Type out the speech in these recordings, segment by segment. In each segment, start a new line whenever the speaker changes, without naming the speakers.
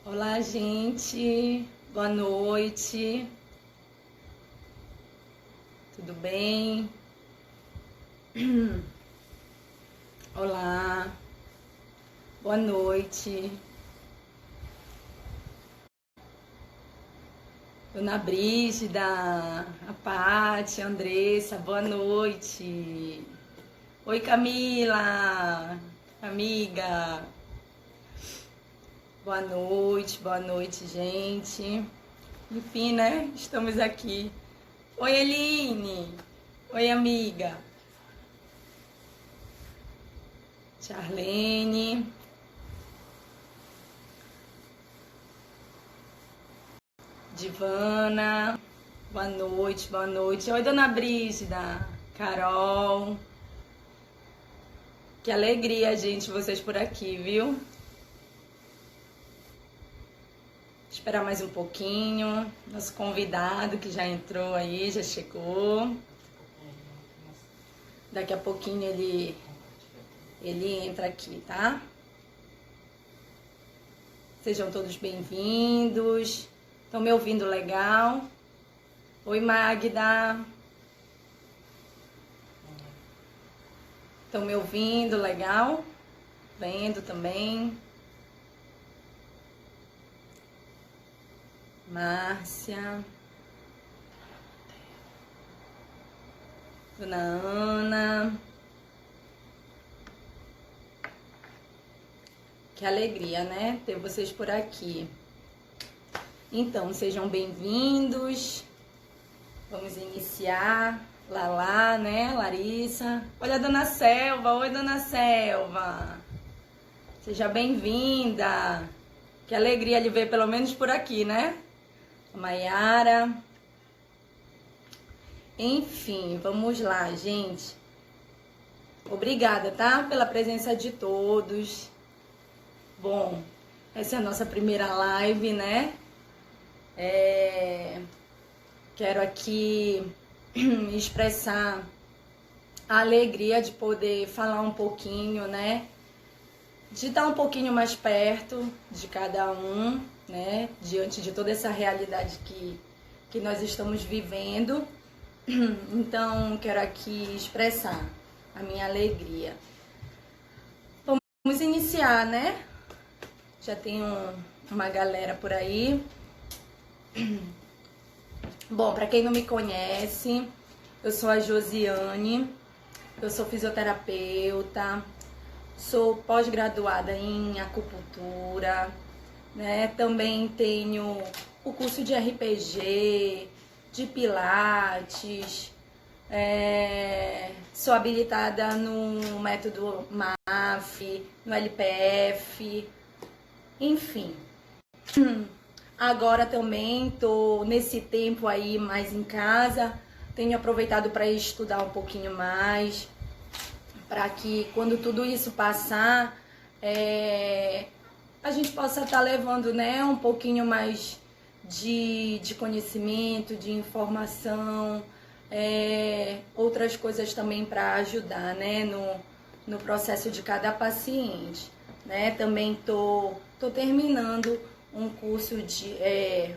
Olá, gente. Boa noite. Tudo bem? Olá. Boa noite. Dona Brígida, a Paty, a Andressa, boa noite. Oi, Camila, amiga. Boa noite, gente. Enfim, né? Estamos aqui. Oi, Eline. Oi, amiga. Charlene. Divana. Boa noite, boa noite. Oi, Dona Brígida. Carol. Que alegria, gente, vocês por aqui, viu? Esperar mais um pouquinho. Nosso convidado que já entrou aí, já chegou. Daqui a pouquinho ele entra aqui, tá? Sejam todos bem-vindos. Estão me ouvindo legal? Oi, Magda. Estão me ouvindo legal? Vendo também. Márcia. Dona Ana. Que alegria, né? Ter vocês por aqui. Então, sejam bem-vindos. Vamos iniciar. Lala, né? Larissa. Olha a Dona Selva. Oi, Dona Selva. Seja bem-vinda. Que alegria lhe ver pelo menos por aqui, né? A Maiara. Enfim, vamos lá, gente. Obrigada, tá? Pela presença de todos. Bom, essa é a nossa primeira live, né? Quero aqui expressar a alegria de poder falar um pouquinho, né? De estar um pouquinho mais perto de cada um, né? Diante de toda essa realidade que nós estamos vivendo. Então, quero aqui expressar a minha alegria. Vamos iniciar, né? Já tem uma galera por aí. Bom, para quem não me conhece, eu sou a Josiane, eu sou fisioterapeuta, sou pós-graduada em acupuntura, né? Também tenho o curso de RPG, de Pilates, sou habilitada no método MAF, no LPF, enfim. Agora também tô nesse tempo aí mais em casa, tenho aproveitado para estudar um pouquinho mais, para que quando tudo isso passar, a gente possa estar levando, né, um pouquinho mais de conhecimento, de informação, outras coisas também para ajudar, né, no processo de cada paciente, né? Também tô terminando um curso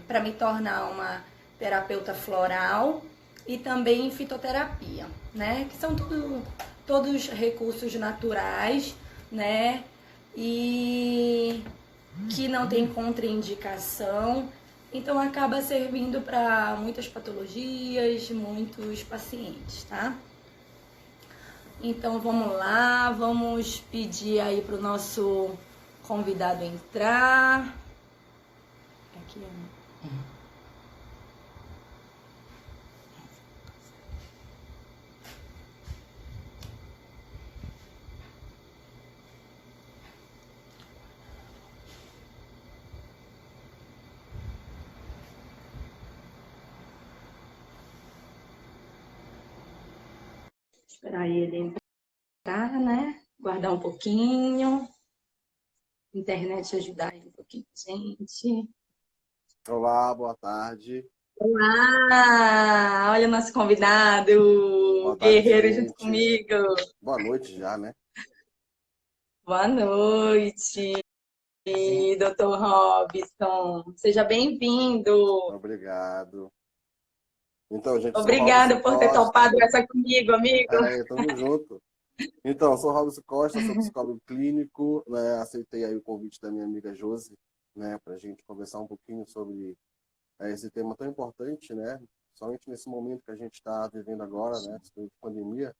para me tornar uma terapeuta floral e também fitoterapia, né? Que são todos recursos naturais, né? E que não tem contraindicação, então acaba servindo para muitas patologias, muitos pacientes, tá? Então vamos lá, vamos pedir aí para o nosso convidado entrar. Aqui, esperar ele entrar, né? Guardar um pouquinho. Internet ajudar aí um pouquinho, gente.
Olá, boa tarde.
Olá! Olha o nosso convidado,
Boa tarde,
guerreiro junto
gente.
comigo.
Boa noite já, né?
Boa noite. E doutor Robson, seja bem-vindo.
Obrigado. Então, gente, sou
Obrigada
Robson
por ter
Costa.
topado essa comigo, amigo.
Tamo junto. Então, sou Robson Costa, sou psicólogo clínico, né? Aceitei aí o convite da minha amiga Josi, né, para a gente conversar um pouquinho sobre esse tema tão importante, né? Somente nesse momento que a gente está vivendo agora, né? De pandemia,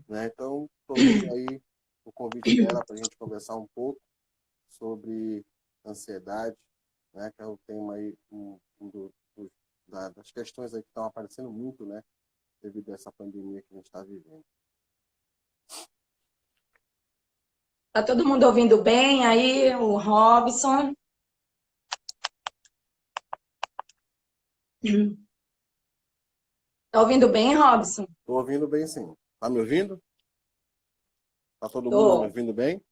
né? Então, tomei aí o convite dela para a gente conversar um pouco sobre ansiedade, né? Que é o tema aí das questões aí que estão aparecendo muito, né? Devido a essa pandemia que a gente está vivendo.
Tá todo mundo ouvindo bem aí, o Robson? Tá ouvindo bem, Robson?
Estou ouvindo bem, sim. Tá me ouvindo? Tá todo mundo me
Tô.
ouvindo bem?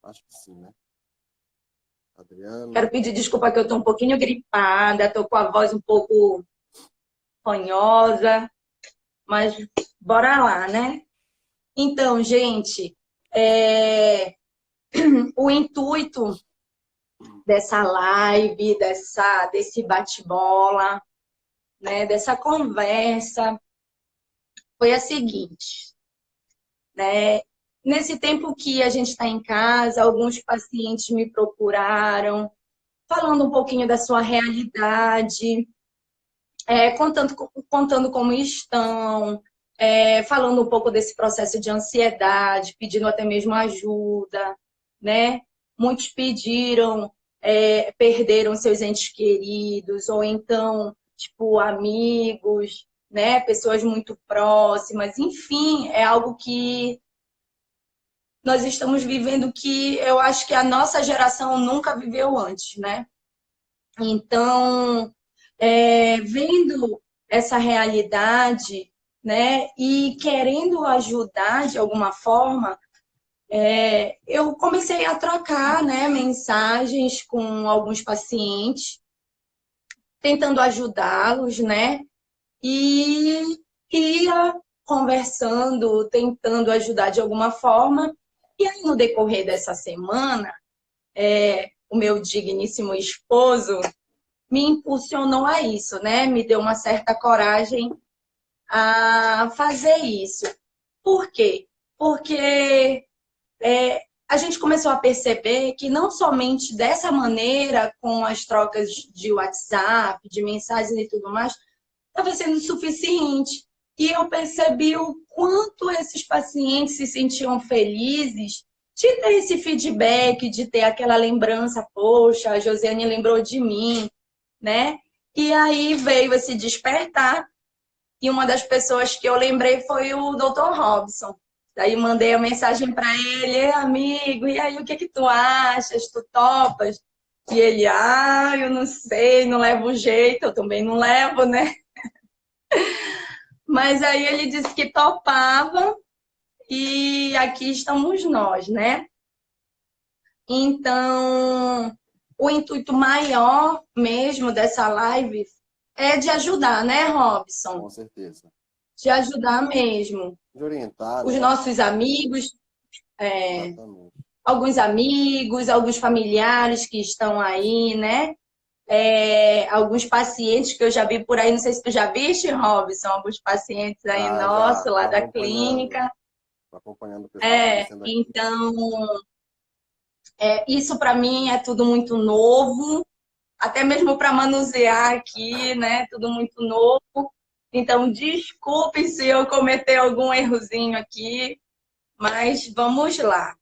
Acho que sim, né? Adriano.
Quero pedir desculpa que eu tô um pouquinho gripada, tô com a voz um pouco fanhosa, mas bora lá, né? Então, gente, o intuito dessa live, desse bate-bola, né, dessa conversa, foi a seguinte, né? Nesse tempo que a gente está em casa, alguns pacientes me procuraram, falando um pouquinho da sua realidade, contando como estão, falando um pouco desse processo de ansiedade, pedindo até mesmo ajuda, né? Muitos pediram, perderam seus entes queridos, ou então, tipo, amigos, né? Pessoas muito próximas, enfim, é algo que nós estamos vivendo que eu acho que a nossa geração nunca viveu antes, né? Então, vendo essa realidade, né, e querendo ajudar de alguma forma, eu comecei a trocar, né, mensagens com alguns pacientes, tentando ajudá-los, né, e ia conversando, tentando ajudar de alguma forma. E aí, no decorrer dessa semana, o meu digníssimo esposo me impulsionou a isso, né? Me deu uma certa coragem a fazer isso. Por quê? Porque a gente começou a perceber que não somente dessa maneira, com as trocas de WhatsApp, de mensagens e tudo mais, estava sendo suficiente. E eu percebi o quanto esses pacientes se sentiam felizes de ter esse feedback, de ter aquela lembrança, poxa, a Josiane lembrou de mim, né? E aí veio esse despertar, e uma das pessoas que eu lembrei foi o Dr. Robson. Daí mandei a mensagem para ele, amigo, e aí o que tu achas? Tu topas? E ele, eu não sei, não levo jeito, eu também não levo, né? Mas aí ele disse que topava e aqui estamos nós, né? Então, o intuito maior mesmo dessa live é de ajudar, né, Robson?
Com certeza.
De ajudar mesmo.
De orientar,
Os
né?
nossos amigos,
Exatamente.
alguns amigos, alguns familiares que estão aí, né? Alguns pacientes que eu já vi por aí, não sei se tu já viste, Robson, alguns pacientes aí
Já
nossos, lá
tô
da
acompanhando.
clínica.
Tô acompanhando o pessoal aparecendo aqui.
Então, isso para mim é tudo muito novo, até mesmo para manusear aqui, né? Tudo muito novo. Então, desculpe se eu cometer algum errozinho aqui, mas vamos lá.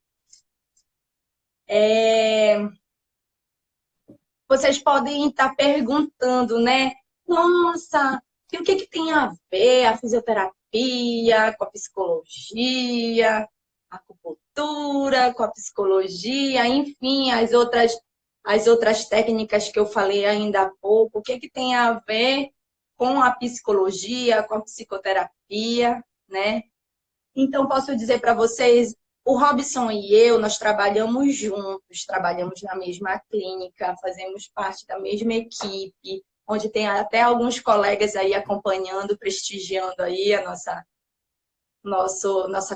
Vocês podem estar perguntando, né? Nossa, e o que tem a ver a fisioterapia com a psicologia, a acupuntura com a psicologia, enfim, as outras técnicas que eu falei ainda há pouco, o que tem a ver com a psicologia, com a psicoterapia, né? Então, posso dizer para vocês, o Robson e eu, nós trabalhamos juntos, trabalhamos na mesma clínica, fazemos parte da mesma equipe, onde tem até alguns colegas aí acompanhando, prestigiando aí a nossa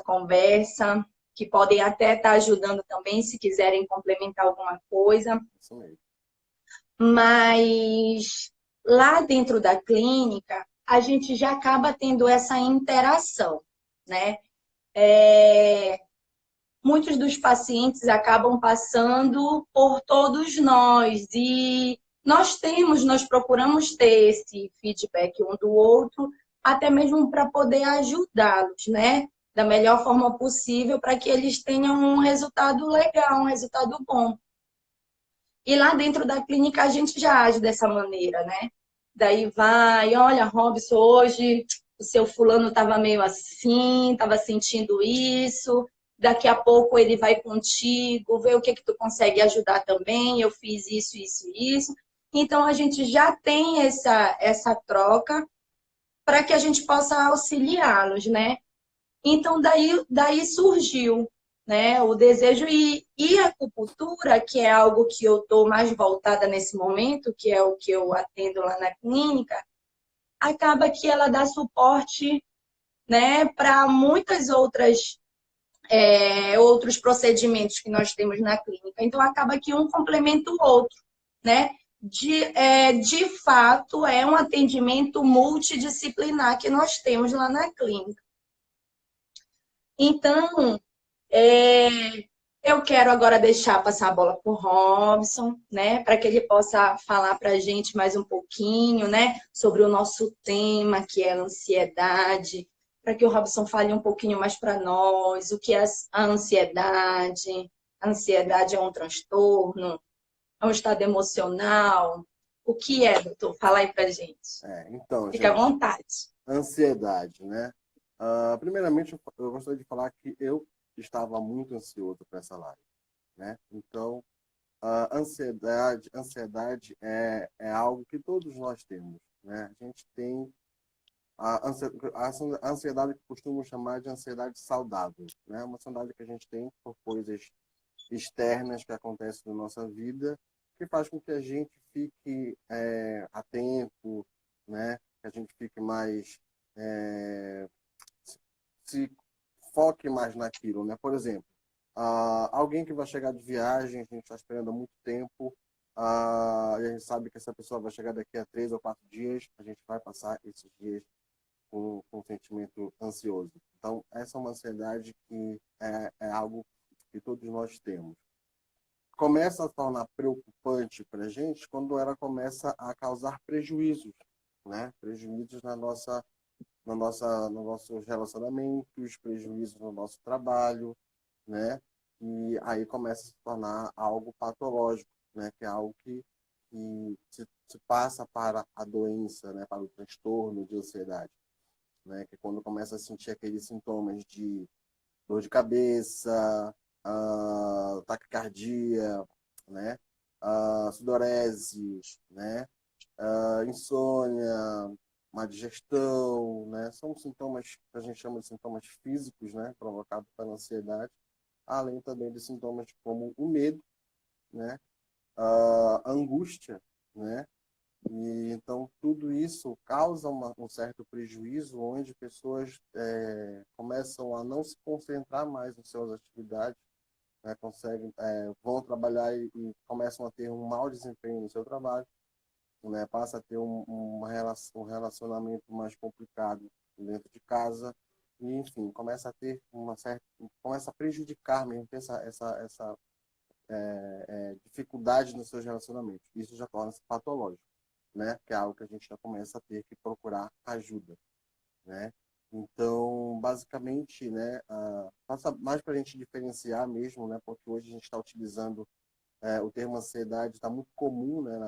conversa. que podem até estar ajudando também, se quiserem complementar alguma coisa.
Isso mesmo.
Mas lá dentro da clínica, a gente já acaba tendo essa interação, né? Muitos dos pacientes acabam passando por todos nós e nós procuramos ter esse feedback um do outro, até mesmo para poder ajudá-los, né? Da melhor forma possível para que eles tenham um resultado legal, um resultado bom. E lá dentro da clínica a gente já age dessa maneira, né? Daí vai, olha, Robson, hoje o seu fulano estava meio assim, estava sentindo isso. Daqui a pouco ele vai contigo, vê o que que tu consegue ajudar também. Eu fiz isso, isso, isso. Então a gente já tem essa troca para que a gente possa auxiliá-los, né? Então, daí surgiu, né, o desejo e a acupuntura, que é algo que eu estou mais voltada nesse momento, que é o que eu atendo lá na clínica, acaba que ela dá suporte, né, para muitas outros procedimentos que nós temos na clínica. Então, acaba que um complementa o outro, né? De fato, é um atendimento multidisciplinar que nós temos lá na clínica. Então, é, eu quero agora deixar passar a bola para o Robson, né, para que ele possa falar para a gente mais um pouquinho, né, sobre o nosso tema, que é a ansiedade, para que o Robson fale um pouquinho mais para nós, o que é a ansiedade. A ansiedade é um transtorno, é um estado emocional. O que é, doutor? Fala aí para a gente.
Então,
Fica à
gente,
vontade.
ansiedade, né? Primeiramente, eu gostaria de falar que eu estava muito ansioso para essa live, né? Então, a ansiedade é algo que todos nós temos, né? A gente tem a ansiedade que costumam chamar de ansiedade saudável, né? Uma ansiedade que a gente tem por coisas externas que acontecem na nossa vida, que faz com que a gente fique atento, né? Que a gente fique mais se foque mais naquilo, né? Por exemplo, alguém que vai chegar de viagem, a gente está esperando há muito tempo, e a gente sabe que essa pessoa vai chegar daqui a 3 ou 4 dias, a gente vai passar esses dias com um sentimento ansioso. Então, essa é uma ansiedade que é algo que todos nós temos. Começa a tornar preocupante para a gente quando ela começa a causar prejuízos, né? Prejuízos nos nossos relacionamentos, prejuízos no nosso trabalho, né? E aí começa a se tornar algo patológico, né? Que é algo que se passa para a doença, né? Para o transtorno de ansiedade, né? Que é quando começa a sentir aqueles sintomas de dor de cabeça, taquicardia, né? Sudorese, né? Insônia, má digestão, né? São sintomas que a gente chama de sintomas físicos, né? Provocados pela ansiedade, além também de sintomas como o medo, né? A angústia, né? E então tudo isso causa um certo prejuízo, onde pessoas começam a não se concentrar mais nas suas atividades, né? Vão trabalhar e começam a ter um mau desempenho no seu trabalho, né? Passa a ter um relacionamento mais complicado dentro de casa, e enfim, começa a ter começa a prejudicar mesmo, ter essa dificuldade nos seus relacionamentos. Isso já torna-se patológico, né? Que é algo que a gente já começa a ter que procurar ajuda, né? Então, basicamente, né, passa mais para a gente diferenciar mesmo, né? Porque hoje a gente está utilizando o termo ansiedade, está muito comum, né,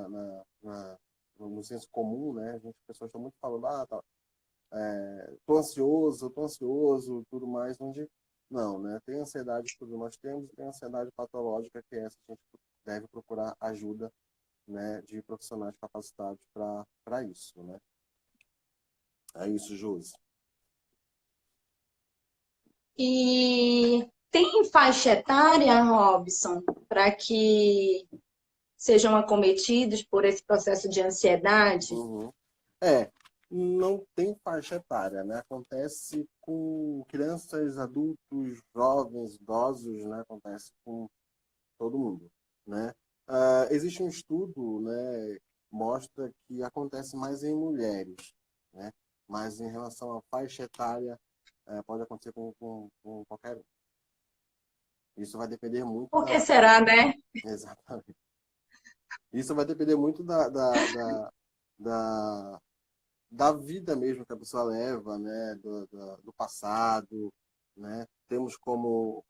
no senso comum, né? As pessoas estão muito falando, tô ansioso, tudo mais, onde não, né? Tem ansiedade que todos nós temos, tem ansiedade patológica, que é essa que a gente deve procurar ajuda, né, de profissionais capacitados para isso, né? É isso, Josi.
E tem faixa etária, Robson, para que sejam acometidos por esse processo de ansiedade?
Uhum. não tem faixa etária, né? Acontece com crianças, adultos, jovens, idosos, né? Acontece com todo mundo, né? Existe um estudo, né, que mostra que acontece mais em mulheres, né? Mas em relação à faixa etária, pode acontecer com qualquer um. Isso vai depender muito
Por que
da...
será, né?
Exatamente. Isso vai depender muito da, da vida mesmo que a pessoa leva, né? Do passado, né? Temos como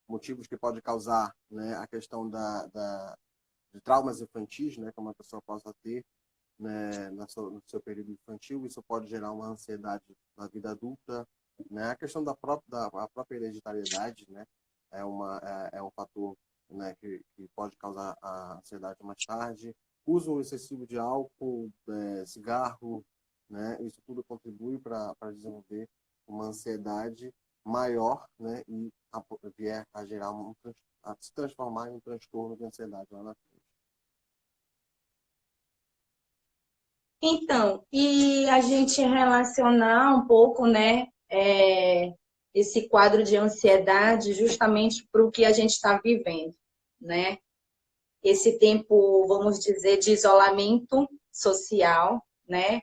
motivos que pode causar, né? A questão de traumas infantis, né? Que uma pessoa possa ter, né? No seu período infantil. Isso pode gerar uma ansiedade na vida adulta, né? A questão a própria hereditariedade, né? É um fator, né? Que pode causar a ansiedade mais tarde. Uso excessivo de álcool, cigarro, né? Isso tudo contribui para desenvolver uma ansiedade maior, né? E vier a gerar a se transformar em um transtorno de ansiedade lá na frente.
Então, e a gente relacionar um pouco, né, esse quadro de ansiedade justamente para o que a gente está vivendo, né? Esse tempo, vamos dizer, de isolamento social, né,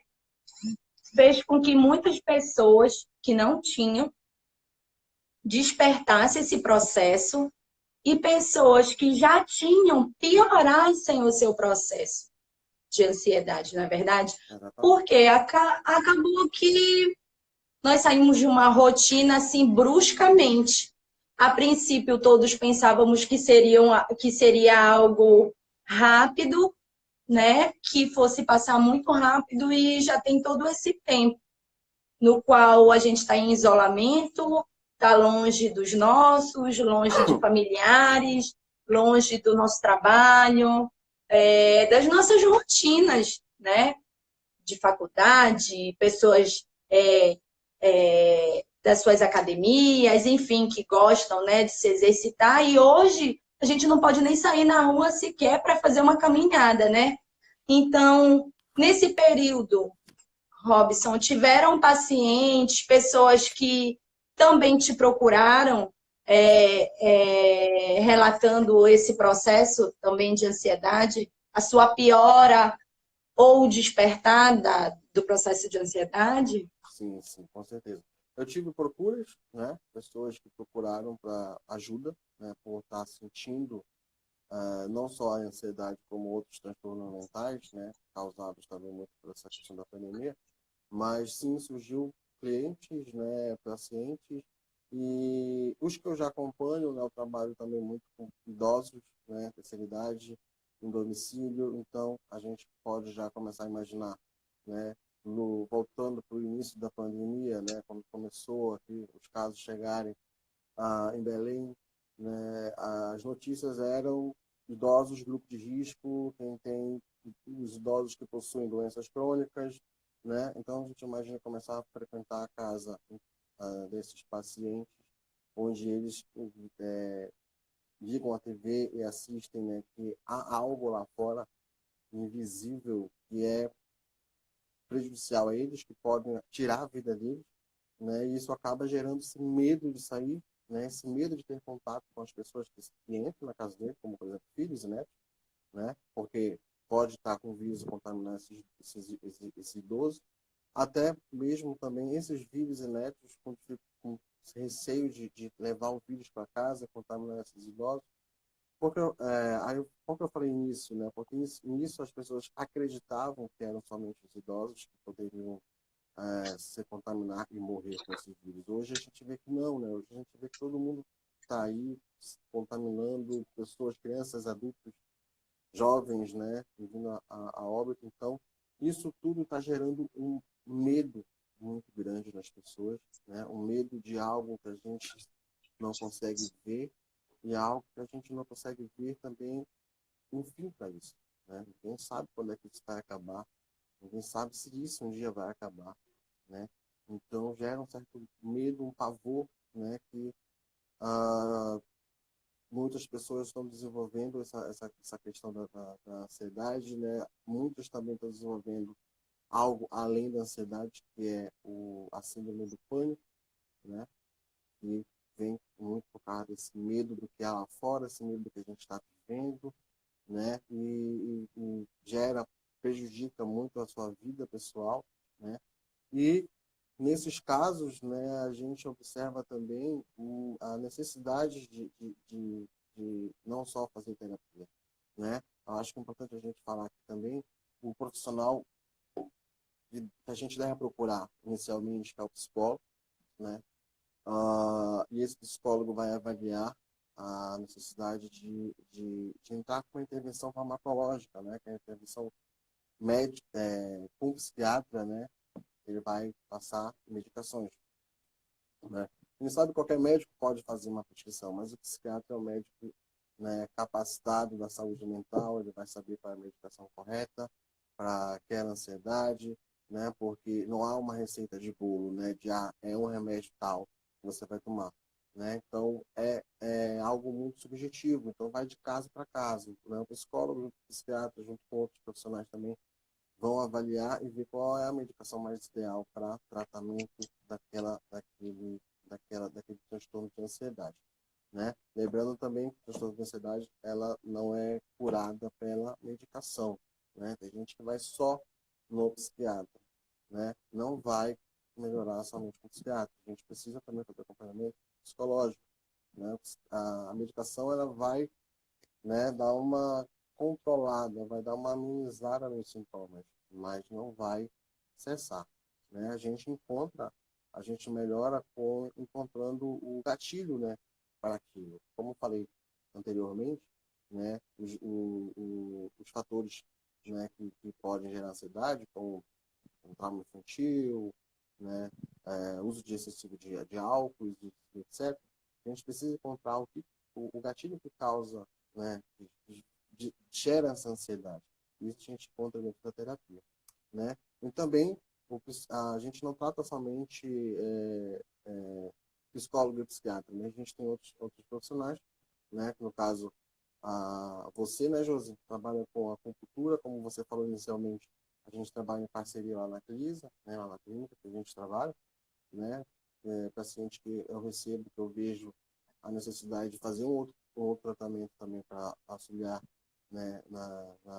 fez com que muitas pessoas que não tinham despertassem esse processo e pessoas que já tinham piorassem o seu processo de ansiedade, não é verdade?
Exatamente.
Porque acabou que nós saímos de uma rotina assim bruscamente. A princípio, todos pensávamos que seria algo rápido, né? Que fosse passar muito rápido e já tem todo esse tempo no qual a gente está em isolamento, está longe dos nossos, longe de familiares, longe do nosso trabalho, das nossas rotinas, né? De faculdade, pessoas das suas academias, enfim, que gostam, né, de se exercitar. E hoje a gente não pode nem sair na rua sequer para fazer uma caminhada, né? Então, nesse período, Robson, tiveram pacientes, pessoas que também te procuraram, relatando esse processo também de ansiedade, a sua piora ou despertar do processo de ansiedade?
Sim, sim, com certeza. Eu tive procuras, né? Pessoas que procuraram para ajuda, né? Por estar sentindo não só a ansiedade, como outros transtornos mentais, né? Causados também muito por essa questão da pandemia. Mas sim, surgiu clientes, né? Pacientes. E os que eu já acompanho, né? Eu trabalho também muito com idosos, né? Terceira idade, em domicílio. Então, a gente pode já começar a imaginar, né? Voltando para o início da pandemia, né, quando começou aqui os casos chegarem em Belém, né, as notícias eram idosos, grupo de risco, quem tem os idosos que possuem doenças crônicas, né? Então a gente imagina começar a frequentar a casa desses pacientes, onde eles ligam a TV e assistem, né, que há algo lá fora invisível que é prejudicial a eles, que podem tirar a vida deles, né? E isso acaba gerando esse medo de sair, né? Esse medo de ter contato com as pessoas que entram na casa dele, como, por exemplo, filhos e netos, né? Porque pode estar com vírus e contaminar esse idoso, até mesmo também esses filhos e netos com receio de levar o vírus para casa, contaminar esses idosos. Por que eu falei nisso, né? Porque nisso as pessoas acreditavam que eram somente os idosos que poderiam se contaminar e morrer com esse vírus. Hoje a gente vê que não, né? Hoje a gente vê que todo mundo está aí se contaminando, pessoas, crianças, adultos, jovens, né? Vindo a óbito. Então, isso tudo está gerando um medo muito grande nas pessoas, né? Um medo de algo que a gente não consegue ver e algo que a gente não consegue ver também um fim para isso, né? Ninguém sabe quando é que isso vai acabar, ninguém sabe se isso um dia vai acabar, né? Então gera um certo medo, um pavor, né? Que muitas pessoas estão desenvolvendo essa questão da ansiedade, né? Muitos também estão desenvolvendo algo além da ansiedade, que é a síndrome do pânico, né? Que vem muito por causa desse medo do que há lá fora, esse medo do que a gente está vivendo, né? E prejudica muito a sua vida pessoal, né? E nesses casos, né, a gente observa também a necessidade de não só fazer terapia, né? Eu acho que é importante a gente falar aqui também o profissional que a gente deve procurar inicialmente, que é o psicólogo, né? E esse psicólogo vai avaliar a necessidade de entrar com uma intervenção farmacológica, né? Que é a intervenção médica, com o psiquiatra, né? Ele vai passar medicações, né? Quem sabe qualquer médico pode fazer uma prescrição, mas o psiquiatra é o médico, né, capacitado da saúde mental, ele vai saber qual é a medicação correta para aquela ansiedade, né? Porque não há uma receita de bolo, né? É um remédio tal que você vai tomar, né? Então é algo muito subjetivo, então vai de caso para caso, né? O psicólogo, o psiquiatra, junto com outros profissionais também vão avaliar e ver qual é a medicação mais ideal para tratamento daquele transtorno de ansiedade, né? Lembrando também que o transtorno de ansiedade ela não é curada pela medicação, né? Tem gente que vai só no psiquiatra, né? Não vai melhorar somente com o psiquiatra. A gente precisa também fazer acompanhamento psicológico, né? A medicação ela vai, né, dar uma controlada, vai dar uma amenizada nos sintomas, mas não vai cessar, né? A gente melhora encontrando o gatilho, né, para aquilo. Como eu falei anteriormente, né, os fatores, né, que podem gerar ansiedade, como um trauma infantil, né, uso de excessivo de álcool, etc. A gente precisa encontrar o gatilho que causa, né, gera essa ansiedade. Isso a gente encontra dentro da terapia, né? E também a gente não trata somente psicólogo e psiquiatra, né? A gente tem outros profissionais, né? No caso, você, né, Josi, trabalha com a acupuntura, como você falou inicialmente, a gente trabalha em parceria lá na Clisa, né, lá na clínica que a gente trabalha, né? Paciente que eu recebo, que eu vejo a necessidade de fazer um outro tratamento também para auxiliar, né,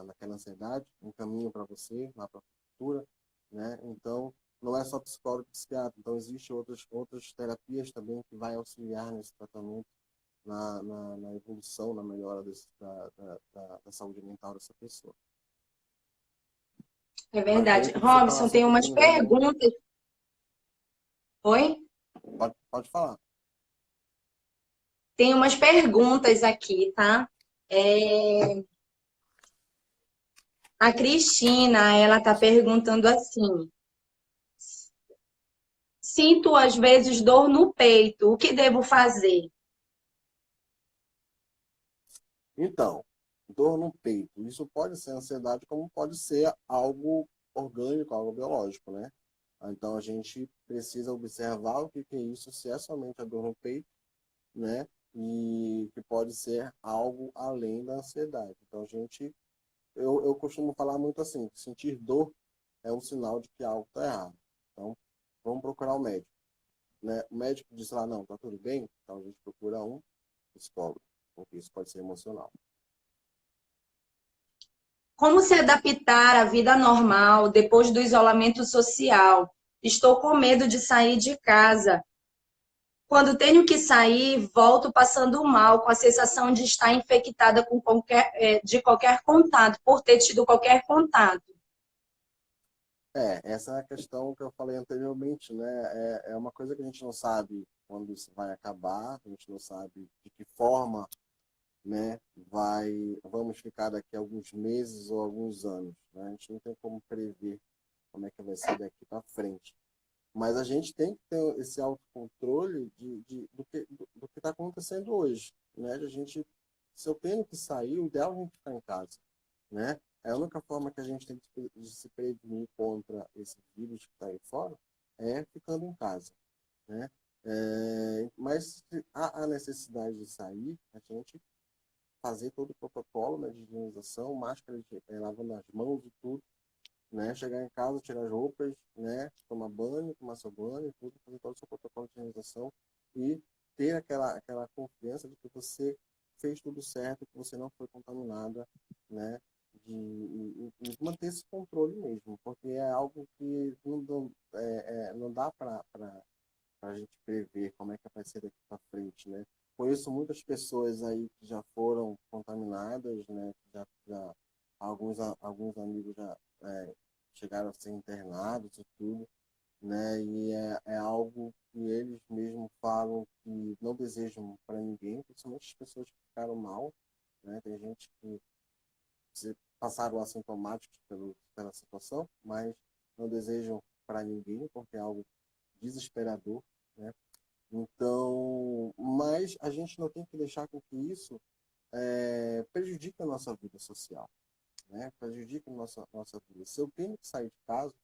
naquela ansiedade, um caminho para você, lá para a acupuntura, né? Então, não é só psicólogo e psiquiatra, então existem outras terapias também que vai auxiliar nesse tratamento, na evolução, na melhora da saúde mental dessa pessoa.
É
Mas eu queria
verdade.
que você
Robson,
falasse um
tem umas
pouquinho também.
perguntas. Oi?
Pode falar.
Tem umas perguntas aqui, tá? A Cristina, ela tá perguntando assim: sinto às vezes dor no peito, o que devo fazer?
Então, dor no peito. Isso pode ser ansiedade, como pode ser algo orgânico, algo biológico, né? Então, a gente precisa observar o que é isso, se é somente a dor no peito, né? E que pode ser algo além da ansiedade. Então, eu costumo falar muito assim, que sentir dor é um sinal de que algo está errado. Então, vamos procurar o médico, né? O médico diz lá, não, tá tudo bem, então a gente procura um psicólogo, porque isso pode ser emocional.
Como se adaptar à vida normal depois do isolamento social? Estou com medo de sair de casa. Quando tenho que sair, volto passando mal, com a sensação de estar infectada de qualquer contato, por ter tido qualquer contato.
Essa é a questão que eu falei anteriormente, né? É uma coisa que a gente não sabe quando isso vai acabar, a gente não sabe de que forma, né, vamos ficar daqui a alguns meses ou alguns anos, né? A gente não tem como prever como é que vai ser daqui para frente. Mas a gente tem que ter esse autocontrole do que está acontecendo hoje, né? Se eu tenho que sair, o ideal é a gente ficar em casa, né? É a única forma que a gente tem de se prevenir contra esse vírus que está aí fora é ficando em casa, né? Mas se há a necessidade de sair, a gente fazer todo o protocolo, né, de higienização, máscara, lavando as mãos e tudo, né? Chegar em casa, tirar as roupas, né? Tomar banho, tomar seu banho e tudo, fazer todo o seu protocolo de higienização e ter aquela confiança de que você fez tudo certo, que você não foi contaminada, né? De manter esse controle mesmo, porque é algo que não dá para a gente prever como é que vai ser daqui para frente, né? Conheço muitas pessoas aí que já foram contaminadas, né? Alguns amigos já chegaram a ser internados e tudo, né? E é algo que eles mesmos falam que não desejam para ninguém, principalmente as pessoas que ficaram mal, né? Tem gente que passaram assintomáticos pela situação, mas não desejam para ninguém, porque é algo desesperador, né? Então, mas a gente não tem que deixar com que isso prejudique a nossa vida social, né? Prejudique a nossa vida. Se eu tenho que sair de casa,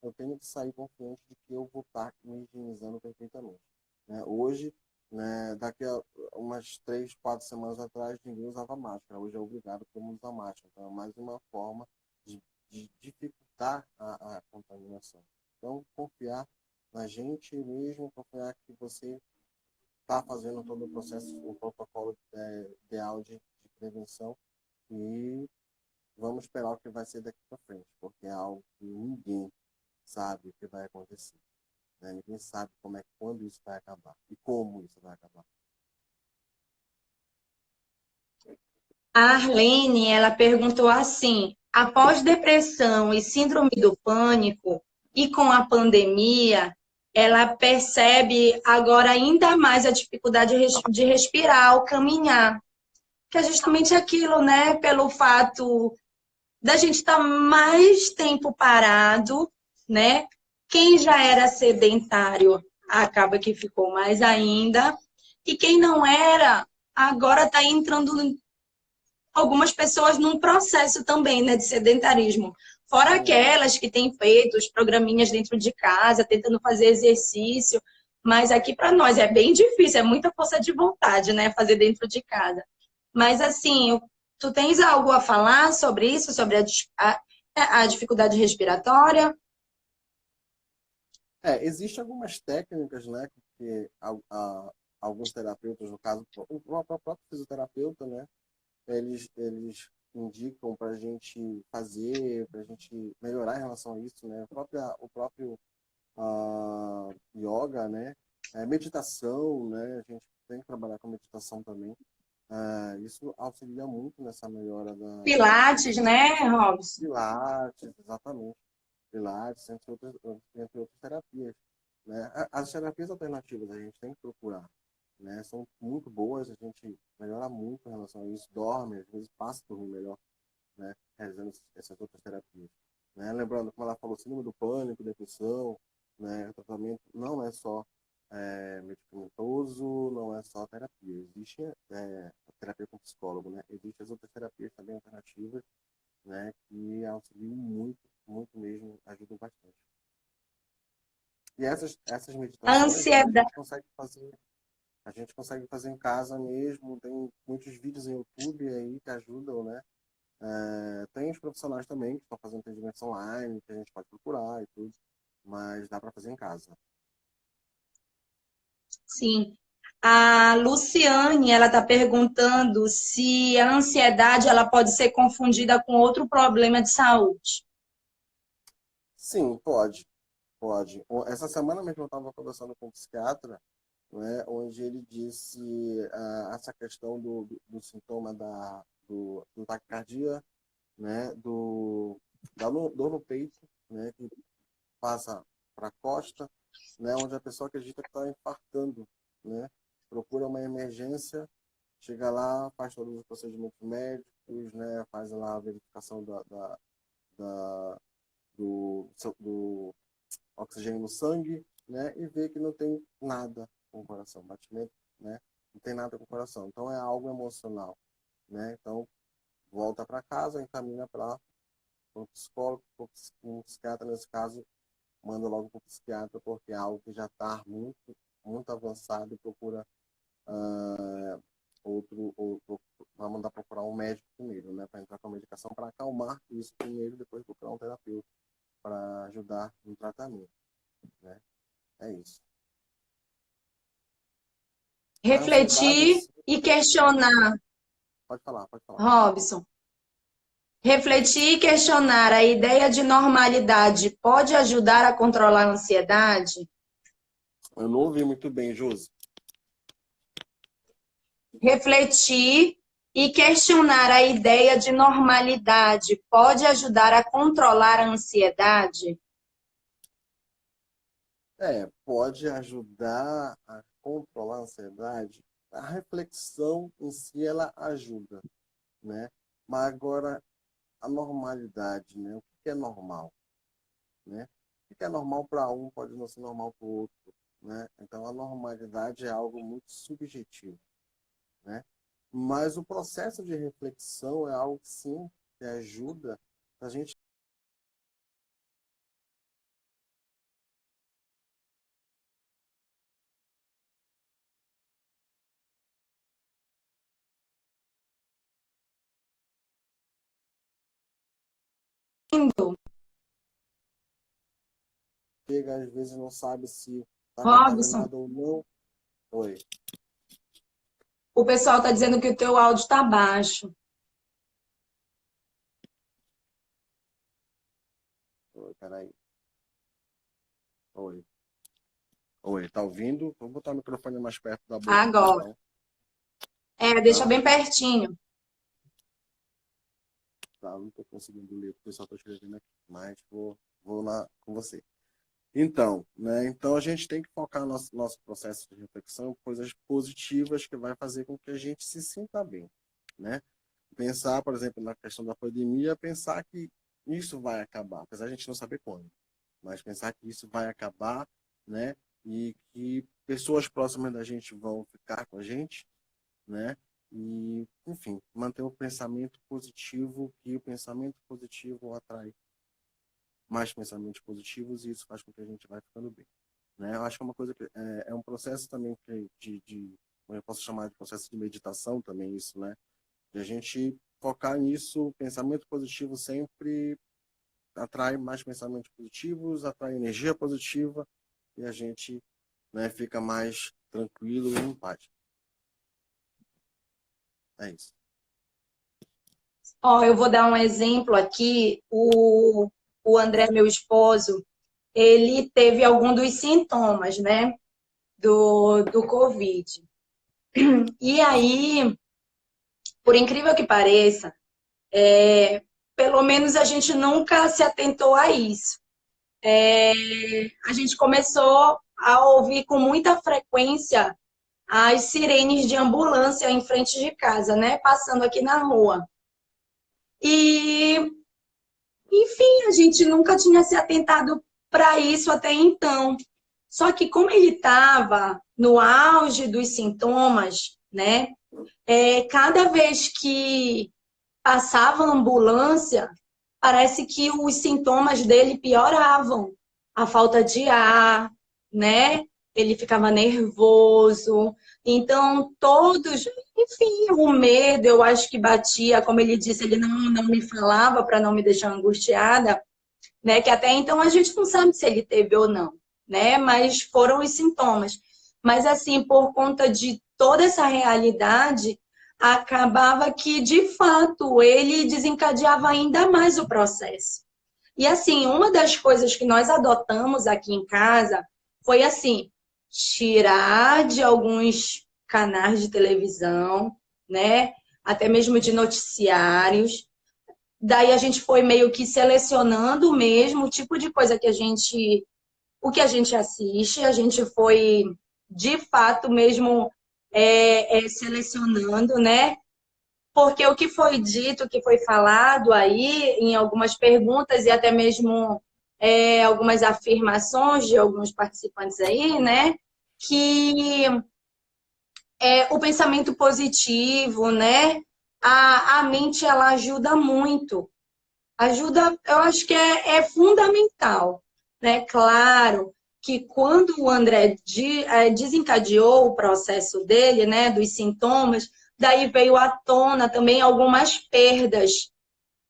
eu tenho que sair confiante de que eu vou estar me higienizando perfeitamente, né? Hoje, né, daqui a umas 3, 4 semanas atrás, ninguém usava máscara. Hoje é obrigado todo mundo a usar máscara. Então, é mais uma forma de dificultar a contaminação. Então, confiar na gente mesmo, confiar que você está fazendo todo o processo, o protocolo ideal de prevenção e vamos esperar o que vai ser daqui para frente, porque é algo que ninguém sabe o que vai acontecer, né? Ninguém sabe quando isso vai acabar e como isso vai acabar.
A Arlene, ela perguntou assim: após depressão e síndrome do pânico e com a pandemia, ela percebe agora ainda mais a dificuldade de respirar ao caminhar, que é justamente aquilo, né? Pelo fato da gente estar mais tempo parado, né? Quem já era sedentário acaba que ficou mais ainda, e quem não era agora está entrando algumas pessoas num processo também, né, de sedentarismo. Fora aquelas que têm feito os programinhas dentro de casa, tentando fazer exercício, mas aqui para nós é bem difícil, é muita força de vontade, né, fazer dentro de casa. Mas assim, tu tens algo a falar sobre isso, sobre a dificuldade respiratória?
Existem algumas técnicas, né, que alguns terapeutas, no caso, o próprio fisioterapeuta, né, eles indicam para a gente fazer, para a gente melhorar em relação a isso, né, o próprio yoga, né, meditação, né, a gente tem que trabalhar com meditação também. Isso auxilia muito nessa melhora
Pilates, né, Robson?
Pilates, exatamente. Pilates, entre outras terapias, né? As terapias alternativas a gente tem que procurar, né? São muito boas, a gente melhora muito em relação a isso, dorme, às vezes passa a dormir melhor, né? Realizando essas outras terapias, né? Lembrando, como ela falou, síndrome do pânico, depressão, né? O tratamento não é só medicamentoso, não é só terapia. Existe a terapia com psicólogo, né? Existem as outras terapias também alternativas, né? Que auxiliam muito, muito mesmo, ajudam bastante. E essas
A
meditações, né,
ansiedade.
a gente consegue fazer em casa mesmo, tem muitos vídeos em YouTube aí que ajudam, né? Tem os profissionais também que estão fazendo atendimentos online, que a gente pode procurar e tudo, mas dá para fazer em casa.
Sim. A Luciane, ela está perguntando se a ansiedade ela pode ser confundida com outro problema de saúde.
Sim, pode, pode. Essa semana mesmo eu estava conversando com um psiquiatra, né, onde ele disse essa questão do sintoma do taquicardia, né, da dor no peito, né, que passa para a costa, né, onde a pessoa acredita que está infartando, né, procura uma emergência, chega lá, faz todos os procedimentos médicos, né, faz lá a verificação da- do oxigênio no sangue, né, e vê que não tem nada com o coração, batimento, né, não tem nada com o coração. Então é algo emocional, né? Então volta para casa, encaminha para um psicólogo, um psiquiatra nesse caso, manda logo para o psiquiatra, porque é algo que já está muito, muito avançado e procura outro vai mandar procurar um médico primeiro, né? Para entrar com a medicação para acalmar isso primeiro, depois procurar um terapeuta para ajudar no tratamento, né? É isso. A ansiedade,
Refletir
assim,
e questionar,
pode falar, pode falar.
Robson. Refletir e questionar a ideia de normalidade pode ajudar a controlar a ansiedade?
Eu não ouvi muito bem, Josi.
Refletir e questionar a ideia de normalidade pode ajudar a controlar a ansiedade?
Pode ajudar a controlar a ansiedade. A reflexão em si, ela ajuda, né? Mas agora, a normalidade, né? O que é normal, né? O que é normal para um pode não ser normal para o outro, né? Então, a normalidade é algo muito subjetivo, né? Mas o processo de reflexão é algo, sim, que ajuda a gente chega, às vezes não sabe se está
Robson,
contaminado ou não. Oi,
o pessoal está dizendo que o teu áudio está baixo.
oi, peraí. Oi, oi, tá ouvindo? Vou botar o microfone mais perto da boca,
Agora.
então.
Deixa
Tá?
bem pertinho.
Tá, não tô conseguindo ler, o pessoal tá escrevendo aqui, mas vou lá com você. Então, né? Então a gente tem que focar no nosso processo de reflexão em coisas positivas que vai fazer com que a gente se sinta bem, né? Pensar, por exemplo, na questão da pandemia, pensar que isso vai acabar, apesar de a gente não saber quando, mas pensar que isso vai acabar, né? E que pessoas próximas da gente vão ficar com a gente, né? E, enfim, manter o pensamento positivo, que o pensamento positivo atrai mais pensamentos positivos e isso faz com que a gente vai ficando bem, né? Eu acho que é uma coisa que é um processo também como eu posso chamar de processo de meditação também isso, né? De a gente focar nisso, pensamento positivo sempre atrai mais pensamentos positivos, atrai energia positiva e a gente, né, fica mais tranquilo e em paz. É isso.
Eu vou dar um exemplo aqui. O André, meu esposo, ele teve algum dos sintomas, né, do Covid. E aí, por incrível que pareça, pelo menos a gente nunca se atentou a isso. A gente começou a ouvir com muita frequência as sirenes de ambulância em frente de casa, né, passando aqui na rua. E, enfim, a gente nunca tinha se atentado para isso até então. Só que como ele estava no auge dos sintomas, né? Cada vez que passava a ambulância, parece que os sintomas dele pioravam. A falta de ar, né? Ele ficava nervoso. Então, todos, enfim, o medo, eu acho que batia, como ele disse, ele não me falava para não me deixar angustiada, né? Que até então a gente não sabe se ele teve ou não, né? Mas foram os sintomas. Mas assim, por conta de toda essa realidade, acabava que, de fato, ele desencadeava ainda mais o processo. E assim, uma das coisas que nós adotamos aqui em casa foi assim, tirar de alguns canais de televisão, né? Até mesmo de noticiários. Daí a gente foi meio que selecionando mesmo o tipo de coisa o que a gente assiste, a gente foi de fato mesmo selecionando, né? Porque o que foi dito, o que foi falado aí em algumas perguntas e até mesmo algumas afirmações de alguns participantes aí, né? Que o pensamento positivo, né? A mente ela ajuda muito. Ajuda, eu acho que é fundamental, né? Claro que quando o André desencadeou o processo dele, né, dos sintomas, daí veio à tona também algumas perdas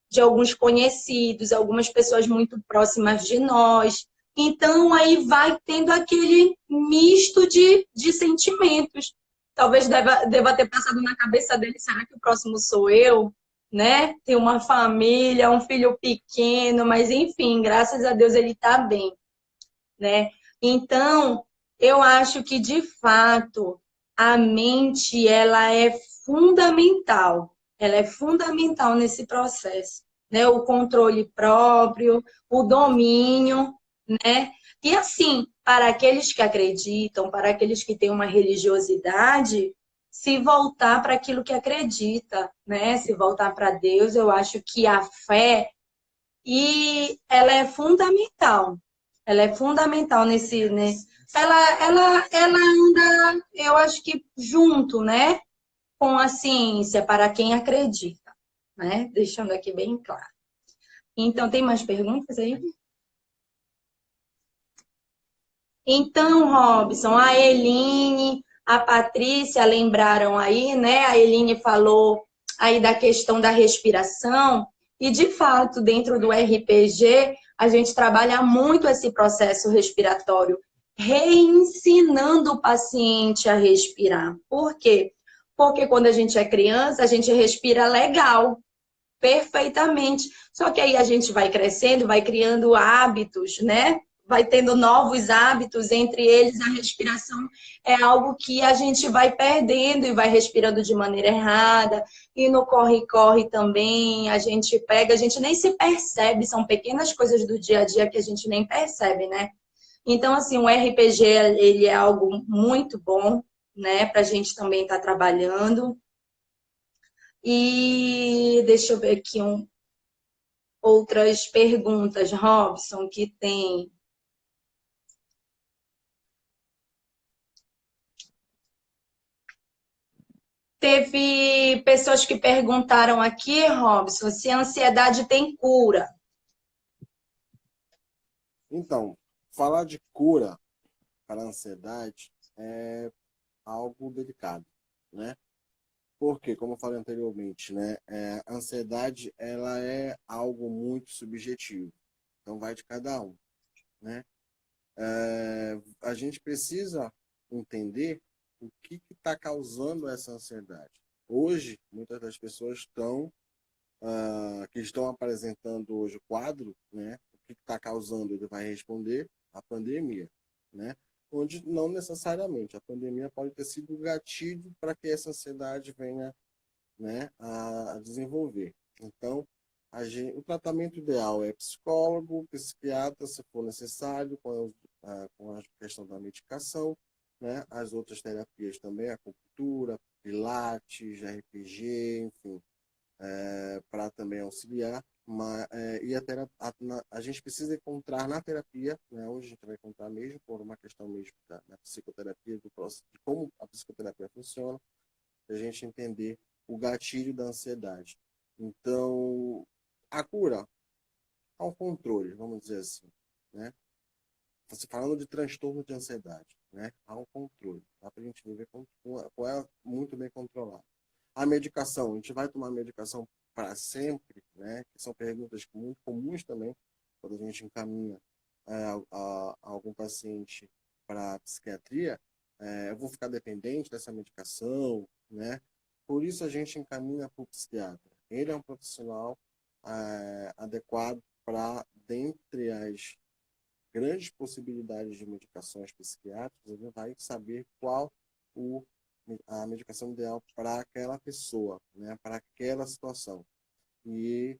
de alguns conhecidos, algumas pessoas muito próximas de nós. Então, aí vai tendo aquele misto de sentimentos. Talvez deva ter passado na cabeça dele, será que o próximo sou eu? Né? Tem uma família, um filho pequeno, mas enfim, graças a Deus ele está bem, né? Então, eu acho que de fato a mente ela é fundamental. Ela é fundamental nesse processo, né? O controle próprio, o domínio, né? E assim, para aqueles que acreditam, para aqueles que têm uma religiosidade, se voltar para aquilo que acredita, né? Se voltar para Deus, eu acho que a fé e ela é fundamental. Ela é fundamental nesse, né? Ela anda, eu acho que junto, né? Com a ciência para quem acredita, né? Deixando aqui bem claro. Então, tem mais perguntas aí? Então, Robson, a Eline, a Patrícia lembraram aí, né? A Eline falou aí da questão da respiração, e de fato, dentro do RPG, a gente trabalha muito esse processo respiratório, reensinando o paciente a respirar. Por quê? Porque quando a gente é criança, a gente respira legal, perfeitamente. Só que aí a gente vai crescendo, vai criando hábitos, né? Vai tendo novos hábitos, entre eles a respiração é algo que a gente vai perdendo e vai respirando de maneira errada. E no corre-corre também, a gente pega, a gente nem se percebe, são pequenas coisas do dia a dia que a gente nem percebe, né? Então, assim, o RPG, ele é algo muito bom, né? Para a gente também estar trabalhando. E deixa eu ver aqui outras perguntas, Robson, que tem. Teve pessoas que perguntaram aqui, Robson, se a ansiedade tem cura.
Então, falar de cura para a ansiedade é algo delicado, né? Porque, como eu falei anteriormente, né, a ansiedade ela é algo muito subjetivo. Então, vai de cada um, né? A gente precisa entender o que está causando essa ansiedade. Hoje, muitas das pessoas que estão apresentando hoje o quadro, né, o que está causando, ele vai responder a pandemia, né? Onde não necessariamente a pandemia pode ter sido o gatilho para que essa ansiedade venha, né, a desenvolver. Então, o tratamento ideal é psicólogo, psiquiatra, se for necessário, com a questão da medicação, né? As outras terapias também, acupuntura, pilates, RPG, enfim, para também auxiliar. E a gente precisa encontrar na terapia, né? Hoje a gente vai encontrar mesmo, por uma questão mesmo da psicoterapia, de como a psicoterapia funciona, a gente entender o gatilho da ansiedade. Então, a cura ao controle, vamos dizer assim, né? Você falando de transtorno de ansiedade, né? Ao controle, dá para a gente viver com ela muito bem controlada. A medicação, a gente vai tomar medicação para sempre, né? Que são perguntas muito comuns também, quando a gente encaminha a algum paciente para a psiquiatria, eu vou ficar dependente dessa medicação, né? Por isso a gente encaminha para o psiquiatra. Ele é um profissional adequado para, dentre as grandes possibilidades de medicações psiquiátricas, ele vai saber qual a medicação ideal para aquela pessoa, né? Para aquela situação. E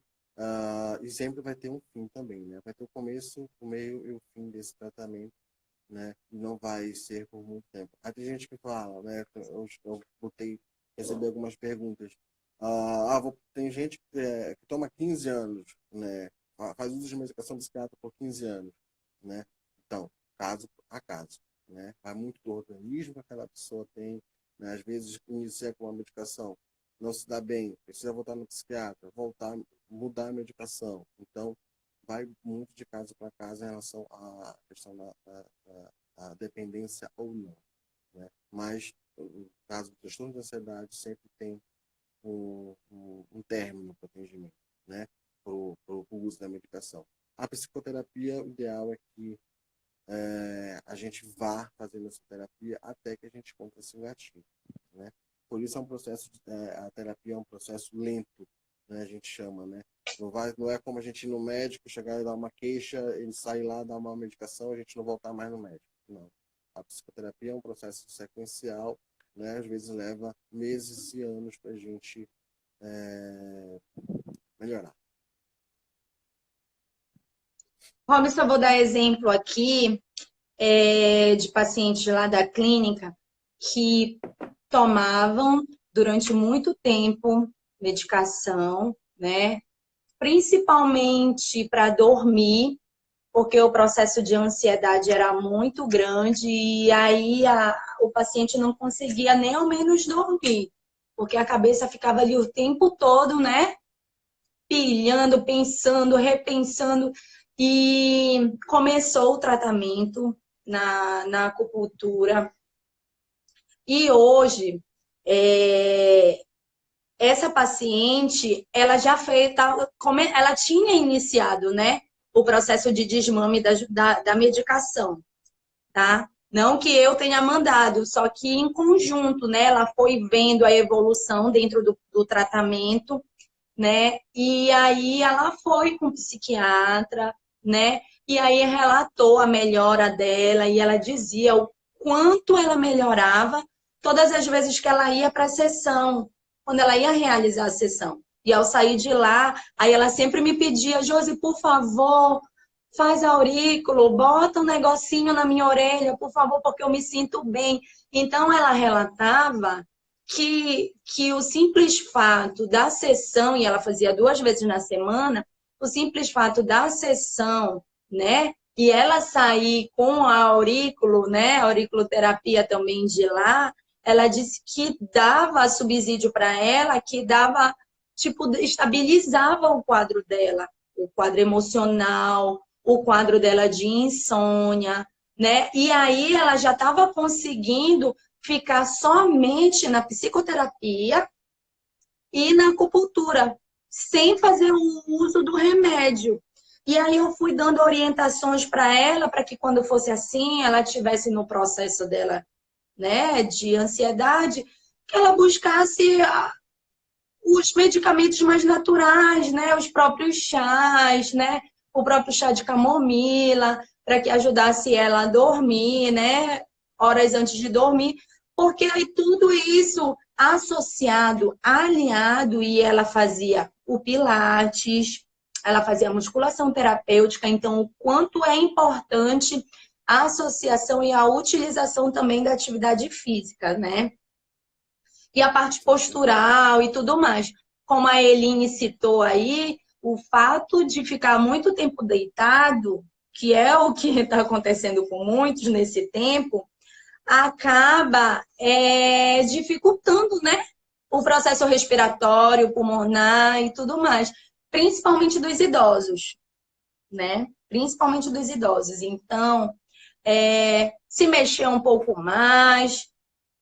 sempre vai ter um fim também, né? Vai ter o começo, o meio e o fim desse tratamento, né? E não vai ser por muito tempo. Aí tem gente que fala, né? Eu recebi algumas perguntas. Tem gente que toma 15 anos, né? Faz uso de medicação psiquiátrica por 15 anos, né? Então, caso a caso, né? Vai muito do organismo que aquela pessoa tem, né? Às vezes inicia com uma medicação, não se dá bem, precisa voltar no psiquiatra, mudar a medicação. Então, vai muito de caso para caso em relação à questão da dependência ou não, né? Mas no caso do transtorno de ansiedade, sempre tem um término para o atendimento, né? Para o uso da medicação. A psicoterapia, o ideal é que a gente vá fazendo essa terapia até que a gente encontre esse gatilho, né? Por isso é um processo, a terapia é um processo lento, né? A gente chama, né? Não é como a gente ir no médico, chegar e dar uma queixa, ele sair lá, dar uma medicação, a gente não voltar mais no médico. Não. A psicoterapia é um processo sequencial, né? Às vezes leva meses e anos para a gente melhorar.
Robson, eu vou dar exemplo aqui de pacientes lá da clínica que tomavam durante muito tempo medicação, né? Principalmente para dormir, porque o processo de ansiedade era muito grande e aí o paciente não conseguia nem ao menos dormir, porque a cabeça ficava ali o tempo todo, né? Pilhando, pensando, repensando, e começou o tratamento na acupuntura. E hoje, essa paciente, ela já fez, ela tinha iniciado, né, o processo de desmame da medicação, tá? Não que eu tenha mandado, só que em conjunto, né, ela foi vendo a evolução dentro do tratamento, né? E aí ela foi com o psiquiatra, né? E aí relatou a melhora dela e ela dizia o quanto ela melhorava todas as vezes que ela ia para a sessão, quando ela ia realizar a sessão. E ao sair de lá, aí ela sempre me pedia, Josi, por favor, faz aurículo, bota um negocinho na minha orelha, por favor, porque eu me sinto bem. Então ela relatava que o simples fato da sessão, e ela fazia 2 vezes na semana, o simples fato da sessão, né? E ela sair com a aurículo, né? A auriculoterapia também de lá, ela disse que dava subsídio para ela, que dava, tipo, estabilizava o quadro dela, o quadro emocional, o quadro dela de insônia, né? E aí ela já estava conseguindo ficar somente na psicoterapia e na acupuntura, sem fazer o uso do remédio. E aí eu fui dando orientações para ela, para que quando fosse assim, ela estivesse no processo dela, né, de ansiedade, que ela buscasse os medicamentos mais naturais, né, os próprios chás, né, o próprio chá de camomila, para que ajudasse ela a dormir, né, horas antes de dormir, porque aí tudo isso associado, alinhado, e ela fazia o pilates, ela fazia a musculação terapêutica, então o quanto é importante a associação e a utilização também da atividade física, né? E a parte postural e tudo mais. Como a Eline citou aí, o fato de ficar muito tempo deitado, que é o que está acontecendo com muitos nesse tempo, acaba dificultando, né, o processo respiratório, pulmonar e tudo mais, principalmente dos idosos, né? Principalmente dos idosos. Então, se mexer um pouco mais,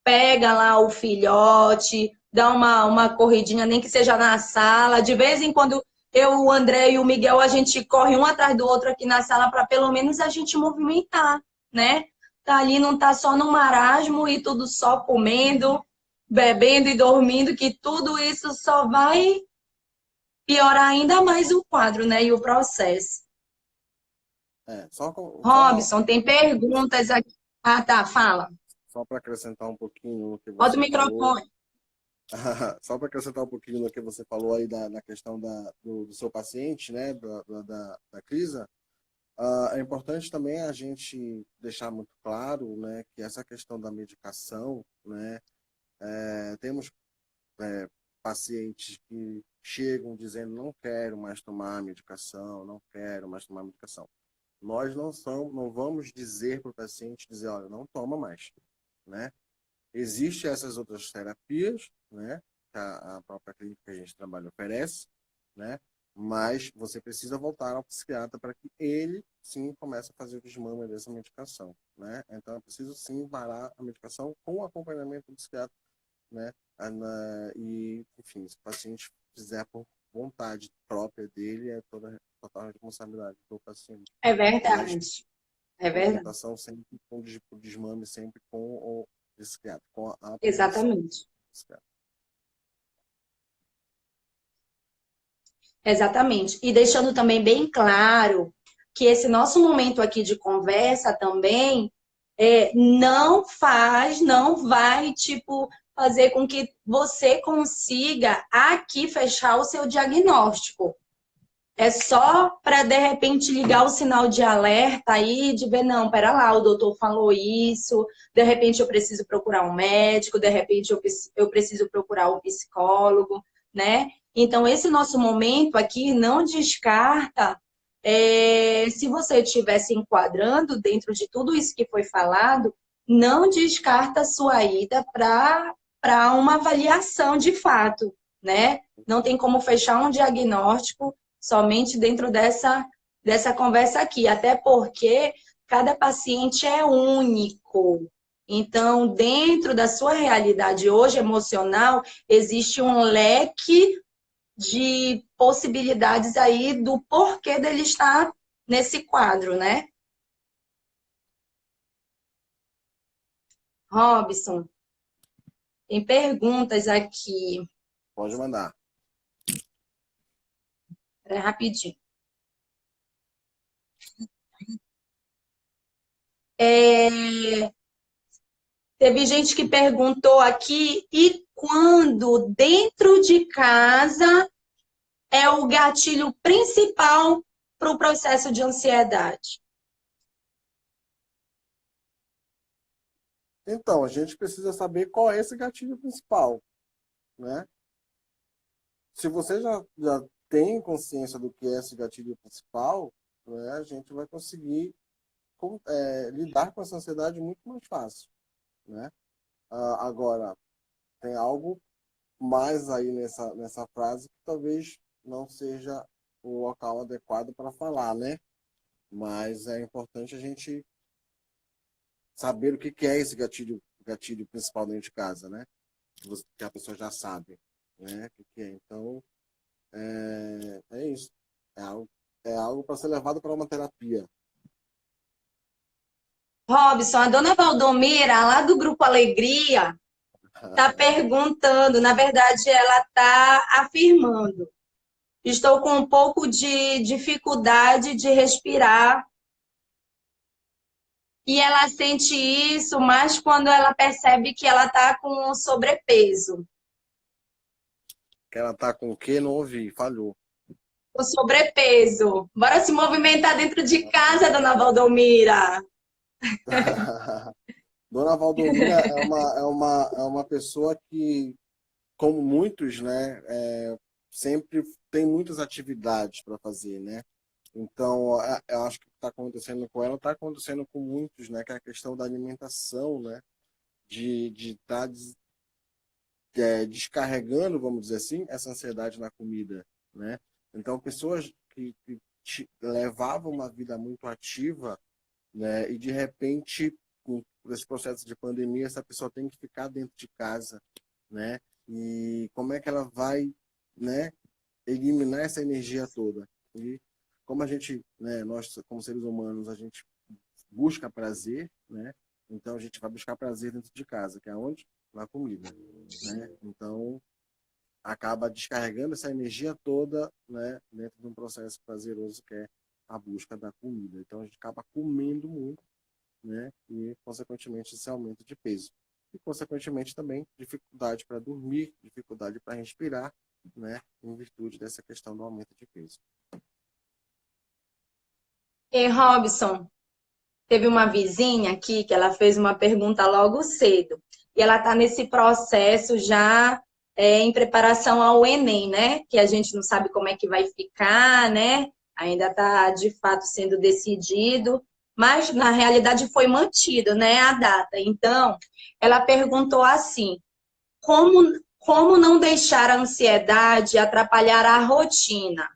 pega lá o filhote, dá uma corridinha, nem que seja na sala. De vez em quando, eu, o André e o Miguel, a gente corre um atrás do outro aqui na sala para pelo menos a gente movimentar, né? Tá ali, não tá só no marasmo e tudo só comendo, bebendo e dormindo, que tudo isso só vai piorar ainda mais o quadro, né? E o processo. Robson, tem perguntas aqui. Ah, tá, fala.
Só para acrescentar um pouquinho no que
Bota o
você falou.
microfone.
Só para acrescentar um pouquinho no que você falou aí na questão do seu paciente, né, da Crisa, é importante também a gente deixar muito claro, né, que essa questão da medicação, né, temos pacientes que chegam dizendo não quero mais tomar medicação, não quero mais tomar medicação. Nós não vamos dizer para o paciente, dizer, olha, não toma mais, né? Existem essas outras terapias, né, que a própria clínica que a gente trabalha oferece, né, Mas você precisa voltar ao psiquiatra para que ele, sim, comece a fazer o desmame dessa medicação, né? Então, é preciso, sim, parar a medicação com acompanhamento do psiquiatra, né? E, enfim, se o paciente fizer por vontade própria dele, é toda total responsabilidade do paciente.
É
Mas
verdade. É verdade.
orientação sempre com o desmame, sempre com o psiquiatra, com a aprovação do
Exatamente.
psiquiatra.
Exatamente. E deixando também bem claro que esse nosso momento aqui de conversa também não vai, tipo, fazer com que você consiga aqui fechar o seu diagnóstico. É só para, de repente, ligar o sinal de alerta aí, de ver, não, pera lá, o doutor falou isso, de repente eu preciso procurar um médico, de repente eu preciso procurar um psicólogo, né? Então, esse nosso momento aqui não descarta, se você estiver se enquadrando dentro de tudo isso que foi falado, não descarta a sua ida para uma avaliação de fato, né? Não tem como fechar um diagnóstico somente dentro dessa conversa aqui, até porque cada paciente é único. Então, dentro da sua realidade hoje emocional, existe um leque de possibilidades aí do porquê dele estar nesse quadro, né? Robson, tem perguntas aqui.
Pode mandar.
Pera aí, rapidinho. Teve gente que perguntou aqui, e quando dentro de casa é o gatilho principal para o processo de ansiedade?
Então, a gente precisa saber qual é esse gatilho principal, né? Se você já tem consciência do que é esse gatilho principal, né, a gente vai conseguir lidar com essa ansiedade muito mais fácil, né? Agora, tem algo mais aí nessa frase que talvez não seja o local adequado para falar, né? Mas é importante a gente saber o que é esse gatilho principal dentro de casa, né? Que a pessoa já sabe, né? O que é. Então, é isso. É algo para ser levado para uma terapia.
Robson, a dona Valdomira, lá do Grupo Alegria, está perguntando, na verdade, ela está afirmando. Estou com um pouco de dificuldade de respirar. E ela sente isso mais quando ela percebe que ela está com sobrepeso.
Que ela tá com o quê? Não ouvi, falhou.
Com sobrepeso. Bora se movimentar dentro de casa, dona Valdomira.
Dona Valdomira é uma pessoa que, como muitos, né, sempre tem muitas atividades para fazer, né? Então, eu acho que o que está acontecendo com ela está acontecendo com muitos, né? Que é a questão da alimentação, né? De estar descarregando, vamos dizer assim, essa ansiedade na comida, né? Então, pessoas que levavam uma vida muito ativa, né? E de repente, por esse processo de pandemia, essa pessoa tem que ficar dentro de casa, né? E como é que ela vai, né? Eliminar essa energia toda? E como a gente, né? Nós como seres humanos, a gente busca prazer, né? Então a gente vai buscar prazer dentro de casa, que é onde? Na comida, né? Então acaba descarregando essa energia toda, né, dentro de um processo prazeroso que é a busca da comida. Então a gente acaba comendo muito, né, e consequentemente esse aumento de peso. E consequentemente também dificuldade para dormir, dificuldade para respirar, né, em virtude dessa questão do aumento de peso.
E Robson, teve uma vizinha aqui que ela fez uma pergunta logo cedo. E ela está nesse processo já em preparação ao Enem, né? Que a gente não sabe como é que vai ficar, né? Ainda está, de fato, sendo decidido. Mas, na realidade, foi mantido, né, a data. Então, ela perguntou assim, como não deixar a ansiedade atrapalhar a rotina?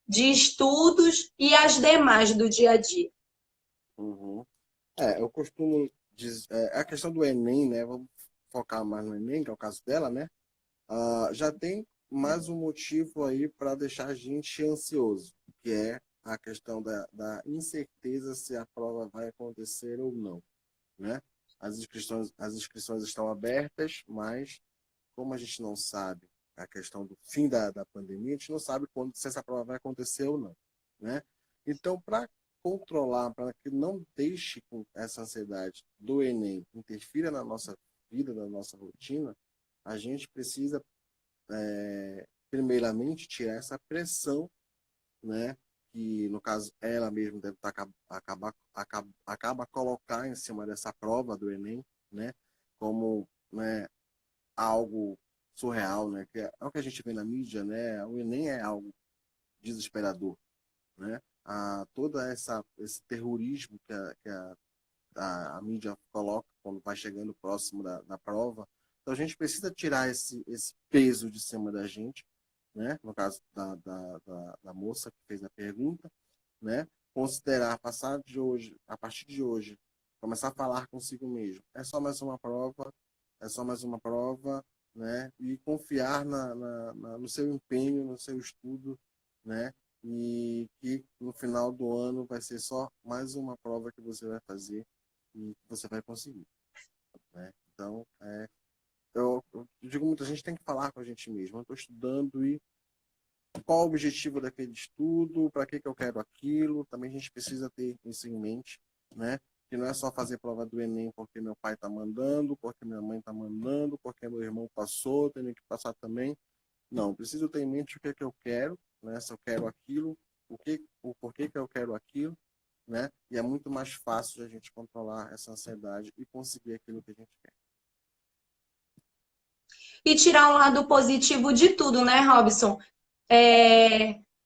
de estudos e as demais do dia a dia.
Uhum. Eu costumo dizer, a questão do Enem, né? Vamos focar mais no Enem, que é o caso dela, né? Já tem mais um motivo aí para deixar a gente ansioso, que é a questão da incerteza se a prova vai acontecer ou não, né? As inscrições estão abertas, mas como a gente não sabe a questão do fim da pandemia, a gente não sabe quando, se essa prova vai acontecer ou não, né? Então, para controlar, para que não deixe com essa ansiedade do Enem interfira na nossa vida, na nossa rotina, a gente precisa, primeiramente, tirar essa pressão, né? Que, no caso, ela mesma deve acaba colocar em cima dessa prova do Enem, né? Como, né, algo surreal, né? Que é o que a gente vê na mídia, né? O Enem é algo desesperador, né? Toda esse terrorismo que a mídia coloca quando vai chegando próximo da prova. Então a gente precisa tirar esse peso de cima da gente, né? No caso da moça que fez a pergunta, né? Considerar passar de hoje, a partir de hoje, começar a falar consigo mesmo. É só mais uma prova, é só mais uma prova, né? E confiar no seu empenho, no seu estudo, né? E que no final do ano vai ser só mais uma prova que você vai fazer e que você vai conseguir, né? Então, eu digo, muita gente tem que falar com a gente mesmo. Eu estou estudando e qual o objetivo daquele estudo, para que eu quero aquilo. Também a gente precisa ter isso em mente, né? Que não é só fazer prova do Enem porque meu pai está mandando, porque minha mãe está mandando, porque meu irmão passou, tenho que passar também. Não, preciso ter em mente o que é que eu quero, né? Se eu quero aquilo, o porquê que eu quero aquilo, né? E é muito mais fácil a gente controlar essa ansiedade e conseguir aquilo que a gente quer.
E tirar um lado positivo de tudo, né, Robson?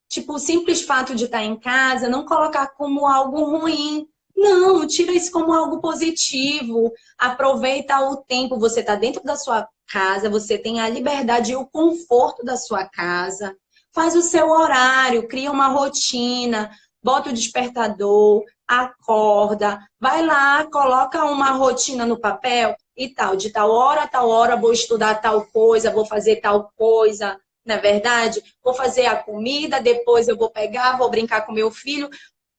Tipo, o simples fato de estar em casa, não colocar como algo ruim. Não, tira isso como algo positivo. Aproveita o tempo. Você está dentro da sua casa, você tem a liberdade e o conforto da sua casa. Faz o seu horário, cria uma rotina, bota o despertador, acorda, vai lá, coloca uma rotina no papel e tal. De tal hora a tal hora vou estudar tal coisa, vou fazer tal coisa. Não é verdade? Vou fazer a comida, depois eu vou pegar, vou brincar com meu filho.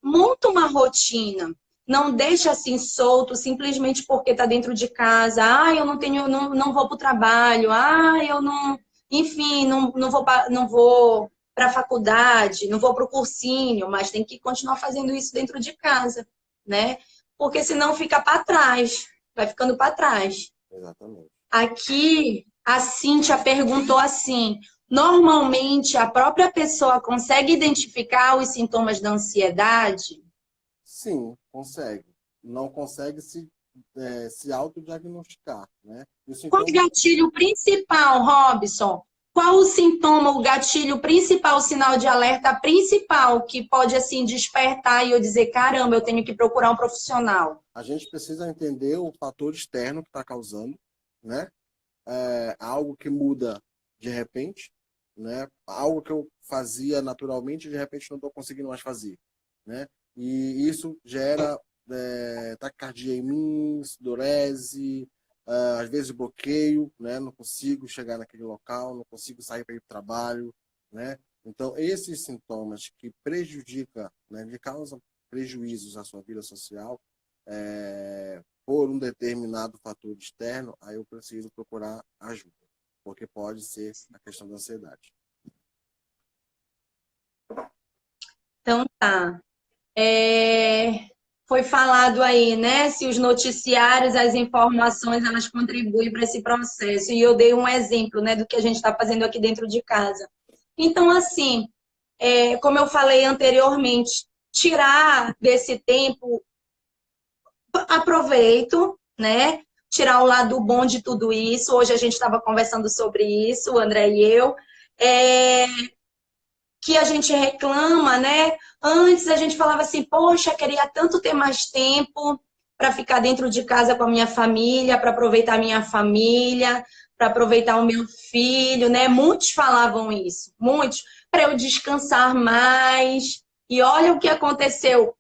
Monta uma rotina. Não deixa assim solto, simplesmente porque está dentro de casa. Ah, eu não tenho, não vou para o trabalho. Ah, eu não, enfim, não vou para a faculdade, não vou para o cursinho, mas tem que continuar fazendo isso dentro de casa, né? Porque senão fica para trás, vai ficando para trás.
Exatamente.
Aqui, a Cíntia perguntou assim: normalmente a própria pessoa consegue identificar os sintomas da ansiedade?
Sim, consegue. Não consegue se autodiagnosticar, né? E o
Qual o
sintoma,
gatilho principal, Robson? Qual o sintoma, o gatilho principal, o sinal de alerta principal que pode assim despertar e eu dizer, caramba, eu tenho que procurar um profissional?
a gente precisa entender o fator externo que está causando, né? Algo que muda de repente, né? Algo que eu fazia naturalmente, de repente não estou conseguindo mais fazer, né? E isso gera taquicardia em mim, sudorese, às vezes bloqueio, né? Não consigo chegar naquele local, não consigo sair para ir para o trabalho, né? Então, esses sintomas que prejudicam, né, que causam prejuízos à sua vida social, por um determinado fator externo, aí eu preciso procurar ajuda, porque pode ser a questão da ansiedade.
Então tá. Foi falado aí, né? Se os noticiários, as informações, elas contribuem para esse processo. E eu dei um exemplo, né, do que a gente está fazendo aqui dentro de casa. Então, assim, como eu falei anteriormente, tirar desse tempo aproveito, né? Tirar o lado bom de tudo isso. Hoje a gente estava conversando sobre isso, o André e eu. Que a gente reclama, né? Antes a gente falava assim, poxa, queria tanto ter mais tempo para ficar dentro de casa com a minha família, para aproveitar a minha família, para aproveitar o meu filho, né? Muitos falavam isso, muitos. para eu descansar mais. E olha o que aconteceu.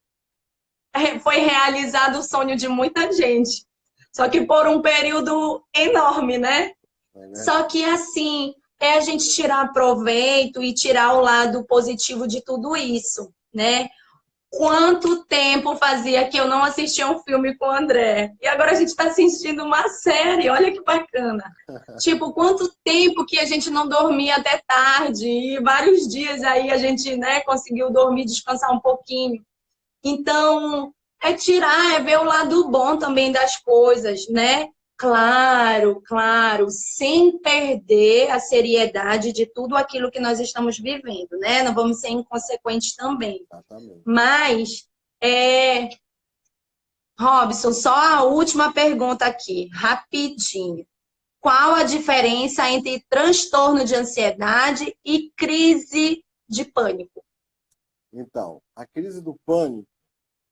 Foi realizado o sonho de muita gente. Só que por um período enorme, né? Só que assim, é a gente tirar proveito e tirar o lado positivo de tudo isso, né? Quanto tempo fazia que eu não assistia um filme com o André? E agora a gente está assistindo uma série, olha que bacana. Tipo, quanto tempo que a gente não dormia até tarde, e vários dias aí a gente, né, conseguiu dormir, descansar um pouquinho. Então, é tirar, é ver o lado bom também das coisas, né? Claro, claro, sem perder a seriedade de tudo aquilo que nós estamos vivendo, né? Não vamos ser inconsequentes também.
Exatamente.
Mas, Robson, só a última pergunta aqui, rapidinho. Qual a diferença entre transtorno de ansiedade e crise de pânico?
Então, a crise do pânico,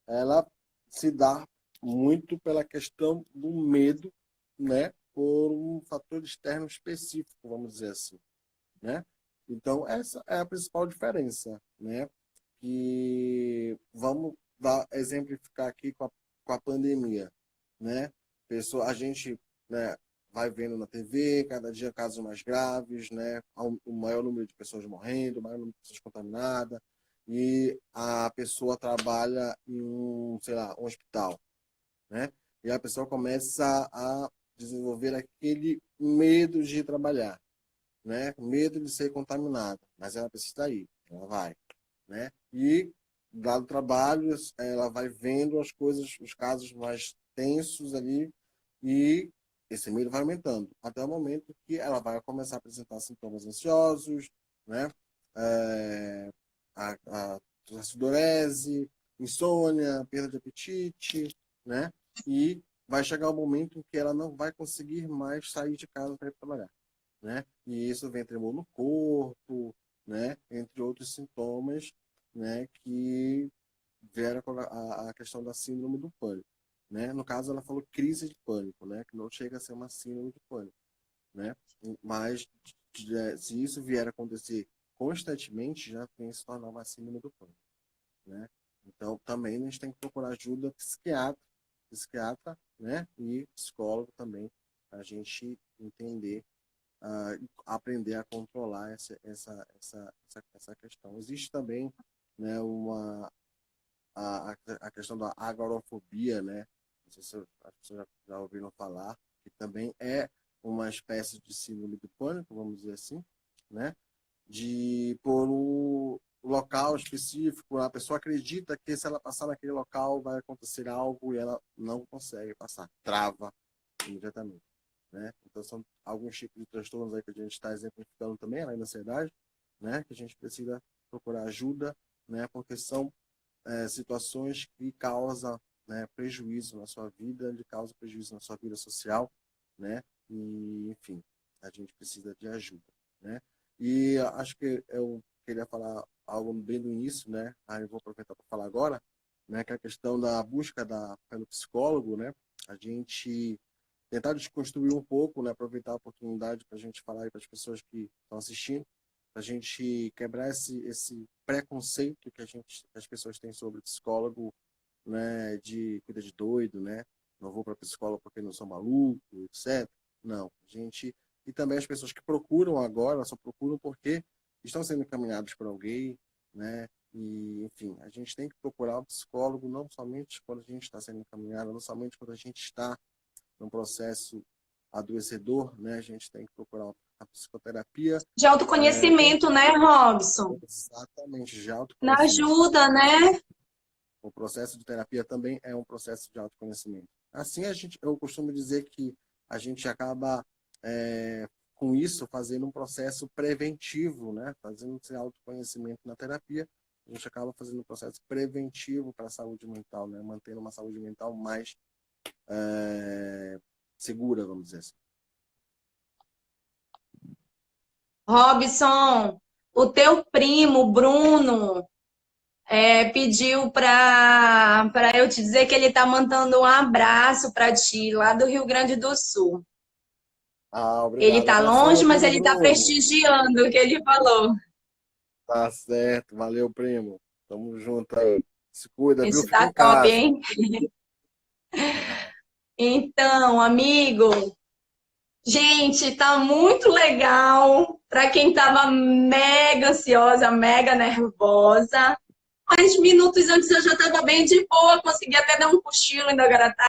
ela se dá muito pela questão do medo, né, por um fator externo específico, vamos dizer assim, né? Então, essa é a principal diferença, né? E vamos exemplificar aqui com a pandemia, né? A gente, né, vai vendo na TV, cada dia casos mais graves, né? O maior número de pessoas morrendo, o maior número de pessoas contaminadas, e a pessoa trabalha em sei lá, um hospital, né? E a pessoa começa a desenvolver aquele medo de trabalhar, né? Medo de ser contaminada, mas ela precisa ir, ela vai, né? E dado o trabalho, ela vai vendo as coisas, os casos mais tensos ali, e esse medo vai aumentando até o momento que ela vai começar a apresentar sintomas ansiosos, né? A sudorese, insônia, perda de apetite, né? E vai chegar o momento em que ela não vai conseguir mais sair de casa para ir trabalhar, né? E isso vem tremor no corpo, né? Entre outros sintomas, né? Que vieram com a questão da síndrome do pânico, né? No caso, ela falou crise de pânico, né? Que não chega a ser uma síndrome de pânico, né? Mas se isso vier a acontecer constantemente, já tem que se tornar uma síndrome do pânico, né? Então, também a gente tem que procurar ajuda psiquiatra, né? E psicólogo também, para a gente entender, aprender a controlar essa questão. Existe também, né, a questão da agorafobia, né? Não sei se as pessoas já ouviram falar, que também é uma espécie de síndrome do pânico, vamos dizer assim, né? Por um local específico, a pessoa acredita que se ela passar naquele local vai acontecer algo e ela não consegue passar, trava imediatamente, né? Então são alguns tipos de transtornos aí que a gente está exemplificando também, além da ansiedade, né? Que a gente precisa procurar ajuda, né? Porque são situações que causam, né, prejuízo na sua vida, causam prejuízo na sua vida social, né? E, enfim, a gente precisa de ajuda, né? E acho que eu queria falar algo bem do início, né? Aí eu vou aproveitar para falar agora, né? Que é a questão da busca pelo psicólogo, né? A gente tentar desconstruir um pouco, né? Aproveitar a oportunidade para a gente falar aí para as pessoas que estão assistindo, para a gente quebrar esse preconceito que as pessoas têm sobre psicólogo, né? De cuida de doido, né? Não vou para psicólogo porque não sou maluco, etc. Não, e também as pessoas que procuram agora só procuram porque estão sendo encaminhados por alguém, né? E, enfim, a gente tem que procurar um psicólogo não somente quando a gente está sendo encaminhado, não somente quando a gente está num processo adoecedor, né? A gente tem que procurar a psicoterapia.
De autoconhecimento, né, Robson?
Exatamente, de
Na
autoconhecimento.
ajuda, né?
O processo de terapia também é um processo de autoconhecimento. Assim, eu costumo dizer que a gente acaba, com isso, fazendo um processo preventivo, né? Fazendo esse autoconhecimento na terapia, a gente acaba fazendo um processo preventivo para a saúde mental, né? Mantendo uma saúde mental mais segura, vamos dizer assim.
Robson, o teu primo, Bruno, pediu para eu te dizer que ele está mandando um abraço para ti, lá do Rio Grande do Sul. Ele
Obrigado.
está
Abração, meu
longe, mas
primo
ele está
Bruno.
prestigiando o que ele falou.
Tá certo. Valeu, primo. Tamo junto aí. Se cuida, viu?
Isso
Fica
tá
em
top,
casa.
hein? Então, amigo, gente, tá muito legal. Para quem tava mega ansiosa, mega nervosa. Mas minutos antes eu já estava bem de boa, consegui até dar um cochilo ainda agora